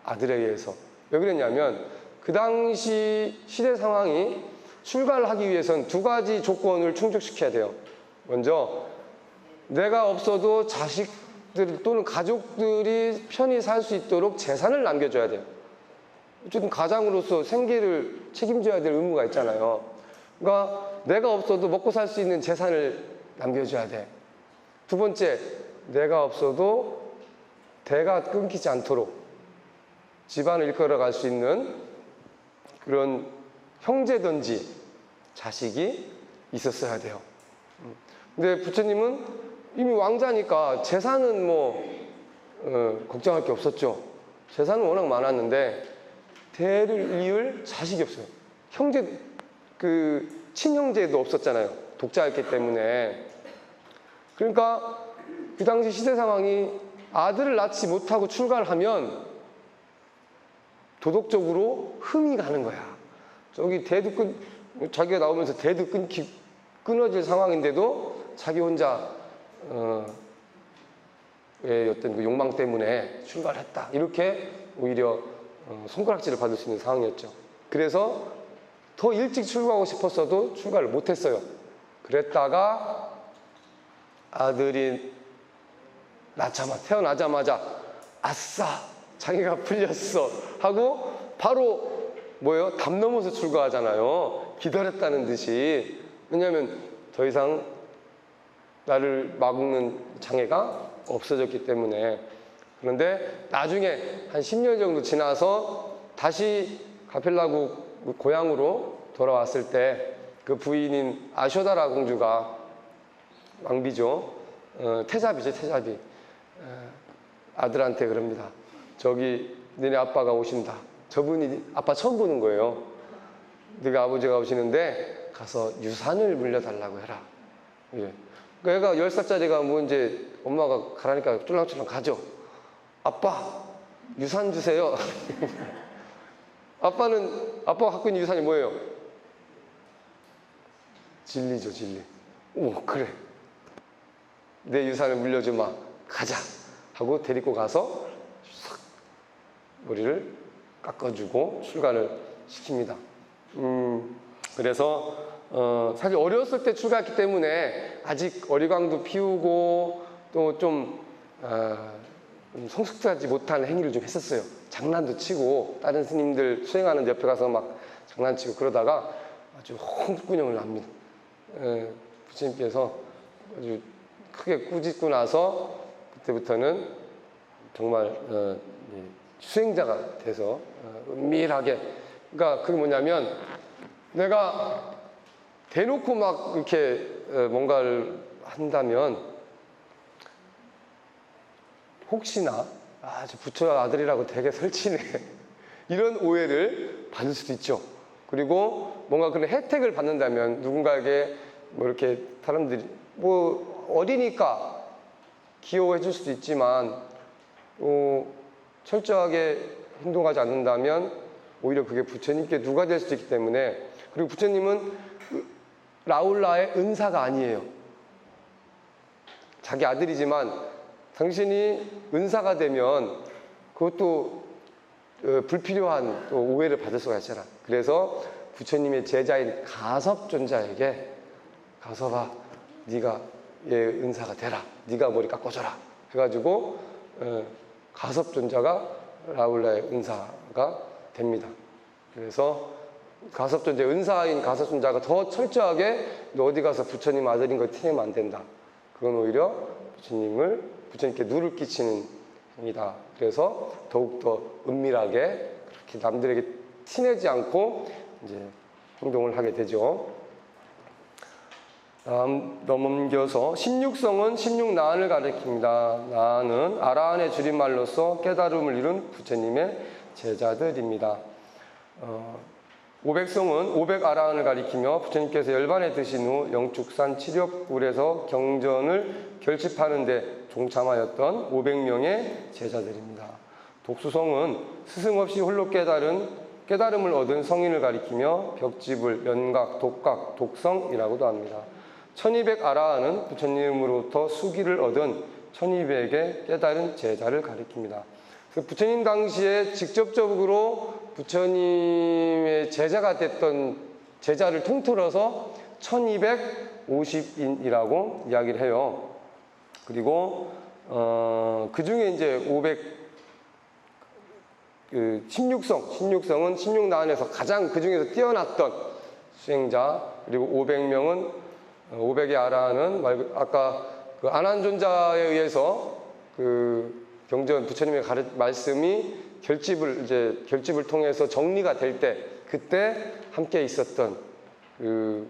아들에 의해서. 왜 그랬냐면 그 당시 시대 상황이 출가를 하기 위해서는 두 가지 조건을 충족시켜야 돼요. 먼저 내가 없어도 자식들 또는 가족들이 편히 살 수 있도록 재산을 남겨줘야 돼요. 어쨌든 가장으로서 생계를 책임져야 될 의무가 있잖아요. 그러니까 내가 없어도 먹고 살 수 있는 재산을 남겨줘야 돼. 두 번째, 내가 없어도 대가 끊기지 않도록 집안을 이끌어갈 수 있는 그런 형제든지 자식이 있었어야 돼요. 근데 부처님은 이미 왕자니까 재산은 걱정할 게 없었죠. 재산은 워낙 많았는데 대를 이을 자식이 없어요. 친형제도 없었잖아요. 독자였기 때문에. 그러니까 그 당시 시대 상황이 아들을 낳지 못하고 출가를 하면 도덕적으로 흠이 가는 거야. 자기가 나오면서 대도 끊어질 상황인데도 자기 혼자 의 어떤 그 욕망 때문에 출가를 했다. 이렇게 오히려 손가락질을 받을 수 있는 상황이었죠. 그래서 더 일찍 출가하고 싶었어도 출가를 못했어요. 그랬다가 아들이 태어나자마자 아싸 장애가 풀렸어 하고 바로 뭐예요? 담 넘어서 출가하잖아요. 기다렸다는 듯이. 왜냐하면 더 이상 나를 막는 장애가 없어졌기 때문에. 그런데 나중에 한 10년 정도 지나서 다시 가펠라국 고향으로 돌아왔을 때 그 부인인 아쇼다라 공주가 왕비죠. 태자비죠, 태자비. 아들한테 그럽니다. 저기 너네 아빠가 오신다. 저분이 아빠 처음 보는 거예요. 네가 아버지가 오시는데 가서 유산을 물려달라고 해라. 예. 그러니까 애가 10살짜리가 뭐 이제 엄마가 가라니까 쫄랑쫄랑 가죠. 아빠 유산 주세요. 아빠가 갖고 있는 유산이 뭐예요? 진리죠, 진리. 오, 그래. 내 유산을 물려주마. 가자. 하고 데리고 가서 싹 머리를 깎아주고 출가를 시킵니다. 그래서 사실 어렸을 때 출가했기 때문에 아직 어리광도 피우고 또 좀 성숙하지 못한 행위를 좀 했었어요. 장난도 치고 다른 스님들 수행하는 옆에 가서 막 장난치고 그러다가 아주 홍군형을 납니다. 부처님께서 아주 크게 꾸짖고 나서 그때부터는 정말 수행자가 돼서 은밀하게, 그러니까 그게 뭐냐면 내가 대놓고 막 이렇게 뭔가를 한다면 혹시나 저 부처 아들이라고 되게 설치네 이런 오해를 받을 수도 있죠. 그리고 뭔가 그런 혜택을 받는다면 누군가에게 뭐 이렇게 사람들이 뭐 어리니까 귀여워해 줄 수도 있지만 철저하게 행동하지 않는다면 오히려 그게 부처님께 누가 될 수도 있기 때문에. 그리고 부처님은 라울라의 은사가 아니에요. 자기 아들이지만 당신이 은사가 되면 그것도 불필요한 또 오해를 받을 수가 있잖아. 그래서 부처님의 제자인 가섭존자에게 가섭아 네가 얘 은사가 되라. 네가 머리 깎아줘라. 해가지고 가섭존자가 라울라의 은사가 됩니다. 그래서 가섭존자, 은사인 가섭존자가 더 철저하게 너 어디 가서 부처님 아들인 걸 티내면 안 된다. 그건 오히려 부처님께 누를 끼치는 행위다. 그래서 더욱더 은밀하게 그렇게 남들에게 티내지 않고 이제 행동을 하게 되죠. 다음 넘겨서 16성은 16나은을 가리킵니다. 나은은 아라한의 줄임말로서 깨달음을 이룬 부처님의 제자들입니다. 500성은 500아라한을 가리키며 부처님께서 열반에 드신 후 영축산 칠욕굴에서 경전을 결집하는 데 종참하였던 500명의 제자들입니다. 독수성은 스승 없이 홀로 깨달음을 얻은 성인을 가리키며 벽지불, 연각, 독각, 독성이라고도 합니다. 1200아라한은 부처님으로부터 수기를 얻은 1200의 깨달은 제자를 가리킵니다. 부처님 당시에 직접적으로 부처님의 제자가 됐던 제자를 통틀어서 1250인이라고 이야기를 해요. 그리고 그 중에 이제 16성은 16나은에서 가장 그 중에서 뛰어났던 수행자, 그리고 500의 아라한은 아까 그 안한존자에 의해서 그 경전 부처님의 말씀이 결집을 통해서 정리가 될 때 그때 함께 있었던 그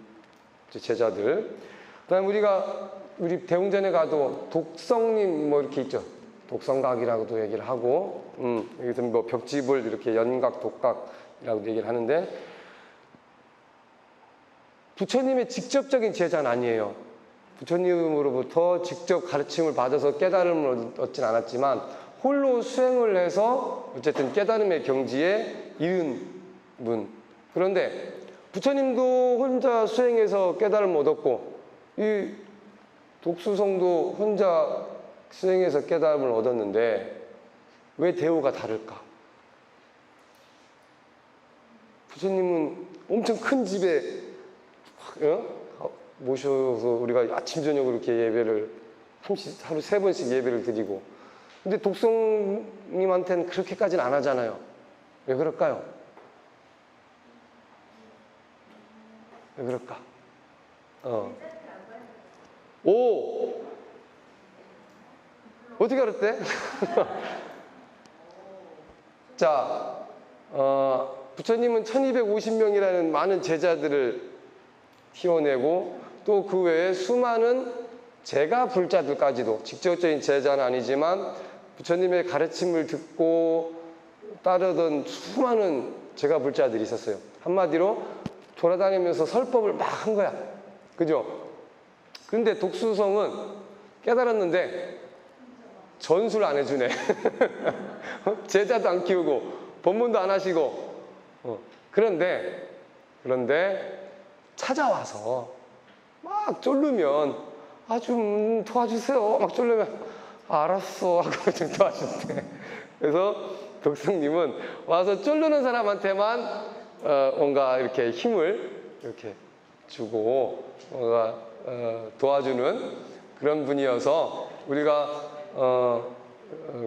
제자들. 그다음에 우리 대웅전에 가도 독성님 뭐 이렇게 있죠. 독성각이라고도 얘기를 하고 여기서 뭐 벽지불 이렇게 연각 독각이라고도 얘기를 하는데 부처님의 직접적인 제자는 아니에요. 부처님으로부터 직접 가르침을 받아서 깨달음을 얻진 않았지만 홀로 수행을 해서 어쨌든 깨달음의 경지에 이른 분. 그런데 부처님도 혼자 수행해서 깨달음을 얻었고 이 독수성도 혼자 수행해서 깨달음을 얻었는데 왜 대우가 다를까? 부처님은 엄청 큰 집에 모셔서 우리가 아침 저녁으로 이렇게 예배를 하루 3번씩 예배를 드리고, 근데 독성님한테는 그렇게까지는 안 하잖아요. 왜 그럴까요? 왜 그럴까? 오! 어떻게 알았대? 자, 부처님은 1250명이라는 많은 제자들을 키워내고 또 그 외에 수많은 제가 불자들까지도, 직접적인 제자는 아니지만 부처님의 가르침을 듣고 따르던 수많은 제가 불자들이 있었어요. 한마디로 돌아다니면서 설법을 막 한 거야. 그죠? 근데 독수성은 깨달았는데 전수를 안 해주네. 제자도 안 키우고 법문도 안 하시고. 그런데 찾아와서 막 쫄르면 좀 도와주세요. 막 쫄르면 알았어 하고 좀 도와준대. 그래서 독성님은 와서 쫄르는 사람한테만 뭔가 이렇게 힘을 이렇게 주고 뭔가 도와주는 그런 분이어서 우리가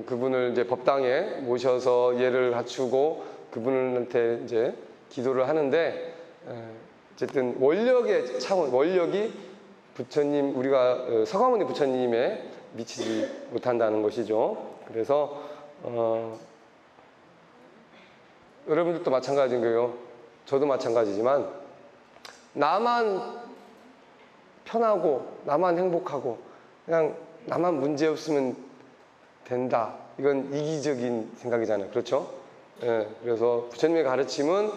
그분을 이제 법당에 모셔서 예를 갖추고 그분한테 이제 기도를 하는데, 어쨌든 원력의 차원, 원력이 부처님, 우리가 서가모니 부처님에 미치지 못한다는 것이죠. 그래서 여러분들도 마찬가지인 거예요. 저도 마찬가지지만 나만 편하고 나만 행복하고 그냥 나만 문제 없으면 된다, 이건 이기적인 생각이잖아요. 그렇죠? 그래서 부처님의 가르침은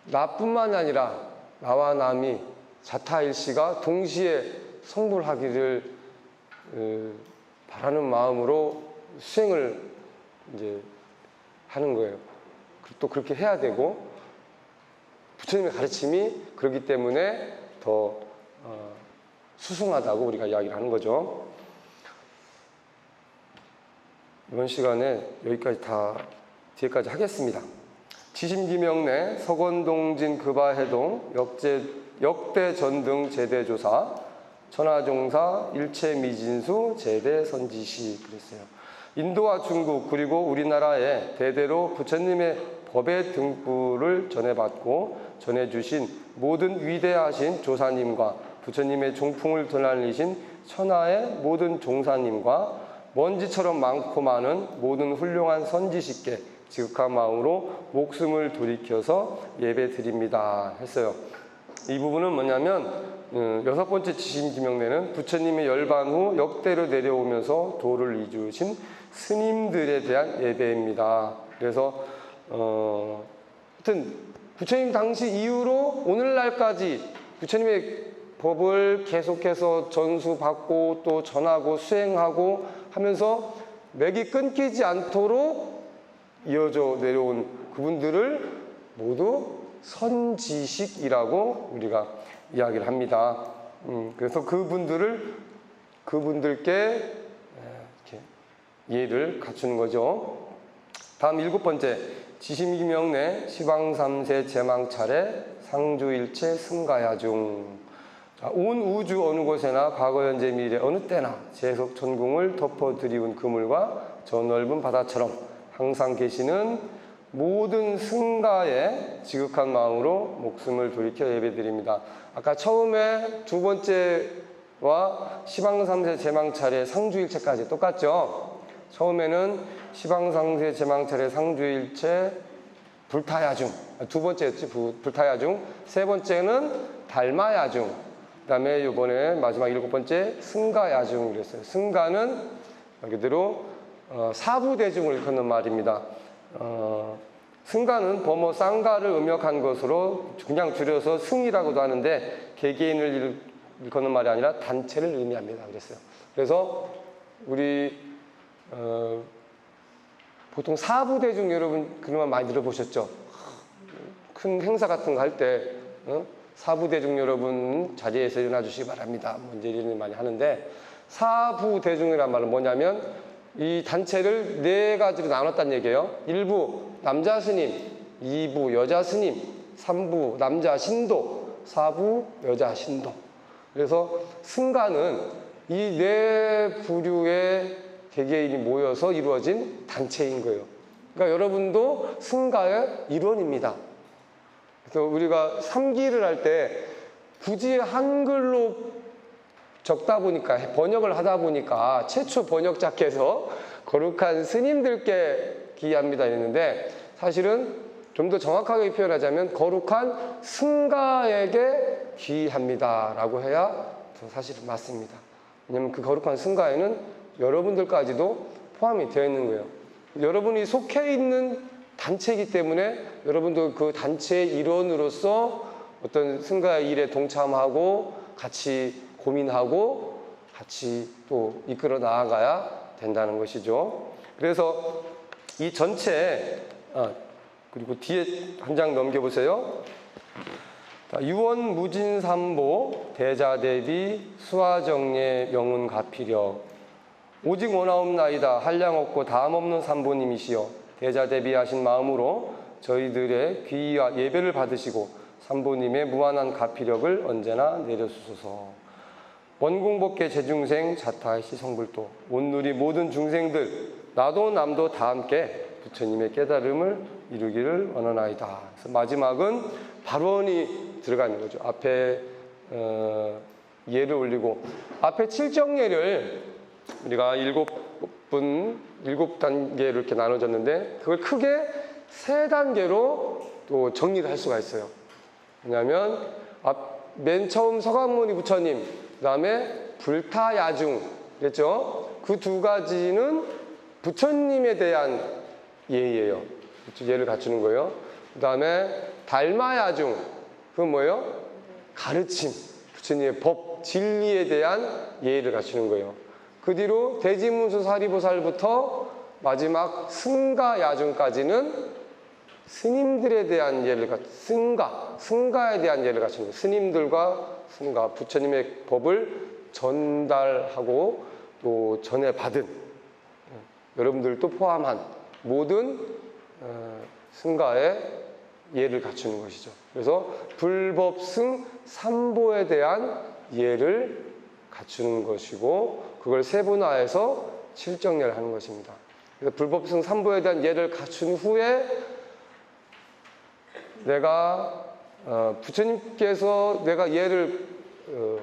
나뿐만 아니라 나와 남이 자타일시가 동시에 성불하기를 바라는 마음으로 수행을 이제 하는 거예요. 또 그렇게 해야 되고, 부처님의 가르침이 그렇기 때문에 더 수승하다고 우리가 이야기를 하는 거죠. 이번 시간에 여기까지 뒤에까지 하겠습니다. 지심기명내 석원동진 급아해동 역대전등 제대조사 천하종사 일체미진수 제대선지시 그랬어요. 인도와 중국 그리고 우리나라에 대대로 부처님의 법의 등불을 전해받고 전해주신 모든 위대하신 조사님과 부처님의 종풍을 드날리신 천하의 모든 종사님과 먼지처럼 많고 많은 모든 훌륭한 선지식께 지극한 마음으로 목숨을 돌이켜서 예배드립니다 했어요. 이 부분은 뭐냐면 6번째 지심기명내는 부처님의 열반 후 역대로 내려오면서 도를 이루신 스님들에 대한 예배입니다. 그래서 하여튼 부처님 당시 이후로 오늘날까지 부처님의 법을 계속해서 전수받고 또 전하고 수행하고 하면서 맥이 끊기지 않도록 이어져 내려온 그분들을 모두 선지식이라고 우리가 이야기를 합니다. 그래서 그분들께 이렇게 예를 갖추는 거죠. 다음 7번째 지심기명내 시방삼세 제망차례 상주일체 승가야중. 온 우주 어느 곳에나 과거 현재 미래 어느 때나 제석천궁을 덮어드리운 그물과 저 넓은 바다처럼 항상 계시는 모든 승가에 지극한 마음으로 목숨을 돌이켜 예배드립니다. 아까 처음에 2번째와 시방삼세 제망차례 상주일체까지 똑같죠? 처음에는 시방상세 제망차례 상주일체 불타야중, 2번째였지 불타야중, 3번째는 달마야중, 그 다음에 이번에 마지막 7번째 승가야중 그랬어요. 승가는 말 그대로 사부대중을 일컫는 말입니다. 승가는 범어 쌍가를 음역한 것으로 그냥 줄여서 승이라고도 하는데 개개인을 일컫는 말이 아니라 단체를 의미합니다. 그랬어요. 그래서 우리 보통 사부대중 여러분 그런 말 많이 들어보셨죠? 큰 행사 같은 거 할 때 사부대중 여러분 자리에서 일어나 주시기 바랍니다. 문제 일을 많이 하는데, 사부대중이란 말은 뭐냐면 이 단체를 네 가지로 나눴다는 얘기예요. 1부 남자 스님, 2부 여자 스님, 3부 남자 신도, 4부 여자 신도. 그래서 승가는 이 네 부류의 개개인이 모여서 이루어진 단체인 거예요. 그러니까 여러분도 승가의 일원입니다. 그래서 우리가 삼기를 할 때 굳이 한글로 적다 보니까, 번역을 하다 보니까 최초 번역자께서 거룩한 스님들께 기합니다 했는데, 사실은 좀 더 정확하게 표현하자면 거룩한 승가에게 기합니다 라고 해야 사실은 맞습니다. 왜냐하면 그 거룩한 승가에는 여러분들까지도 포함이 되어 있는 거예요. 여러분이 속해 있는 단체이기 때문에 여러분도 그 단체의 일원으로서 어떤 승가의 일에 동참하고 같이 고민하고 같이 또 이끌어 나아가야 된다는 것이죠. 그래서 이 전체, 그리고 뒤에 한 장 넘겨보세요. 유원무진삼보 대자대비 수화정례 명운가피려 오직 원하옵나이다 한량없고 다함없는 삼보님이시여 대자대비하신 마음으로 저희들의 귀의와 예배를 받으시고 삼보님의 무한한 가피력을 언제나 내려주소서. 원공복계 제중생 자타이시 성불도 온누리 모든 중생들 나도 남도 다 함께 부처님의 깨달음을 이루기를 원하나이다. 그래서 마지막은 발원이 들어가는 거죠. 앞에 예를 올리고, 앞에 칠정예를 우리가 7단계로 이렇게 나눠졌는데 그걸 크게 3단계로 또 정리를 할 수가 있어요. 왜냐하면 맨 처음 서가모니 부처님, 그 다음에 불타야중 그랬죠. 그 두 가지는 부처님에 대한 예예요. 예를 갖추는 거예요. 그 다음에 달마야중, 그건 뭐예요? 가르침, 부처님의 법, 진리에 대한 예의를 갖추는 거예요. 그 뒤로 대지문수 사리보살부터 마지막 승가야중까지는 스님들에 대한 예를 승가에 대한 예를 갖추는 거예요. 스님들과 승가, 부처님의 법을 전달하고 또 전해받은 여러분들도 포함한 모든 승가의 예를 갖추는 것이죠. 그래서 불법승 삼보에 대한 예를 갖추는 것이고, 그걸 세분화해서 칠정례를 하는 것입니다. 그래서 불법승 삼보에 대한 예를 갖춘 후에 내가 부처님께서 내가 예를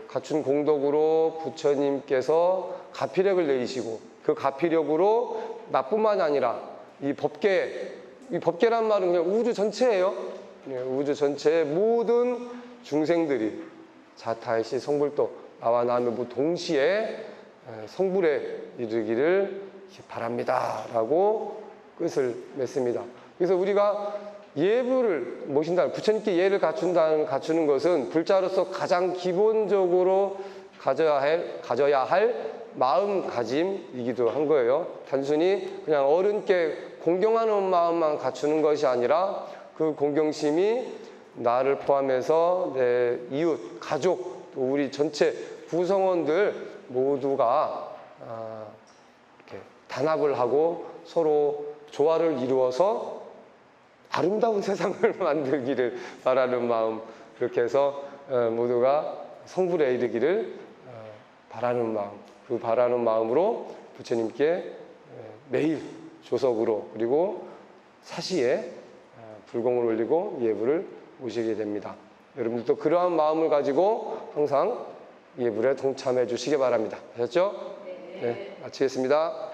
갖춘 공덕으로 부처님께서 가피력을 내리시고, 그 가피력으로 나뿐만 아니라 이 법계란 말은 그냥 우주 전체예요. 우주 전체의 모든 중생들이 자타이시 성불도 나와 남의 동시에 성불에 이르기를 바랍니다 라고 끝을 맺습니다. 그래서 우리가 예불을 모신다, 부처님께 예를 갖추는 것은 불자로서 가장 기본적으로 가져야 할 마음가짐이기도 한 거예요. 단순히 그냥 어른께 공경하는 마음만 갖추는 것이 아니라 그 공경심이 나를 포함해서 내 이웃, 가족, 또 우리 전체 구성원들 모두가 이렇게 단합을 하고 서로 조화를 이루어서 아름다운 세상을 만들기를 바라는 마음, 그렇게 해서 모두가 성불에 이르기를 바라는 마음, 그 바라는 마음으로 부처님께 매일 조석으로 그리고 사시에 불공을 올리고 예불을 모시게 됩니다. 여러분들도 그러한 마음을 가지고 항상 예불에 동참해 주시기 바랍니다. 아셨죠? 네, 마치겠습니다.